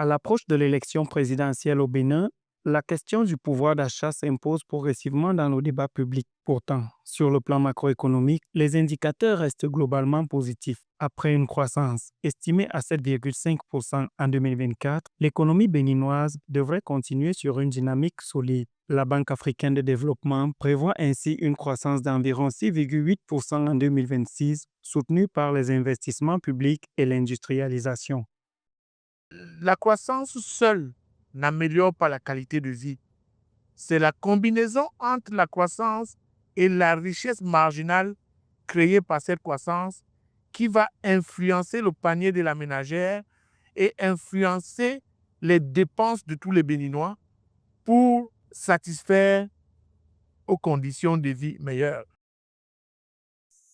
À l'approche de l'élection présidentielle au Bénin, la question du pouvoir d'achat s'impose progressivement dans nos débats publics. Pourtant, sur le plan macroéconomique, les indicateurs restent globalement positifs. Après une croissance estimée à 7,5% en 2024, l'économie béninoise devrait continuer sur une dynamique solide. La Banque africaine de développement prévoit ainsi une croissance d'environ 6,8% en 2026, soutenue par les investissements publics et l'industrialisation. La croissance seule n'améliore pas la qualité de vie. C'est la combinaison entre la croissance et la richesse marginale créée par cette croissance qui va influencer le panier de la ménagère et influencer les dépenses de tous les Béninois pour satisfaire aux conditions de vie meilleures.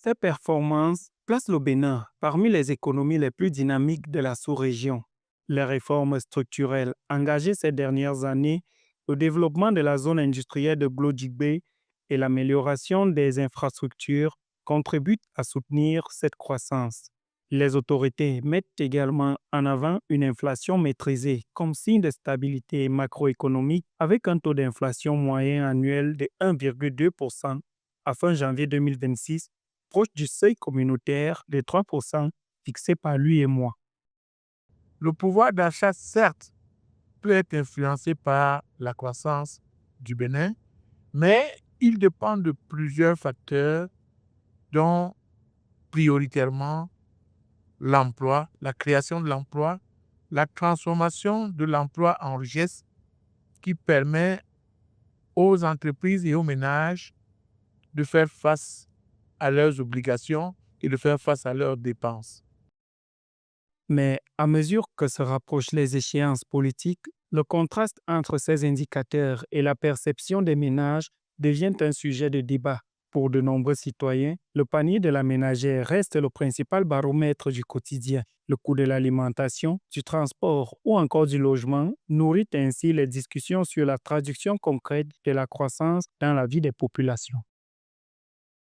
Ces performances placent le Bénin parmi les économies les plus dynamiques de la sous-région. Les réformes structurelles engagées ces dernières années, le développement de la zone industrielle de Glodjibé et l'amélioration des infrastructures contribuent à soutenir cette croissance. Les autorités mettent également en avant une inflation maîtrisée comme signe de stabilité macroéconomique avec un taux d'inflation moyen annuel de 1,2% à fin janvier 2026, proche du seuil communautaire de 3% fixé par lui et moi. Le pouvoir d'achat, certes, peut être influencé par la croissance du Bénin, mais il dépend de plusieurs facteurs, dont prioritairement l'emploi, la création de l'emploi, la transformation de l'emploi en richesse qui permet aux entreprises et aux ménages de faire face à leurs obligations et de faire face à leurs dépenses. Mais à mesure que se rapprochent les échéances politiques, le contraste entre ces indicateurs et la perception des ménages devient un sujet de débat. Pour de nombreux citoyens, le panier de la ménagère reste le principal baromètre du quotidien. Le coût de l'alimentation, du transport ou encore du logement nourrit ainsi les discussions sur la traduction concrète de la croissance dans la vie des populations.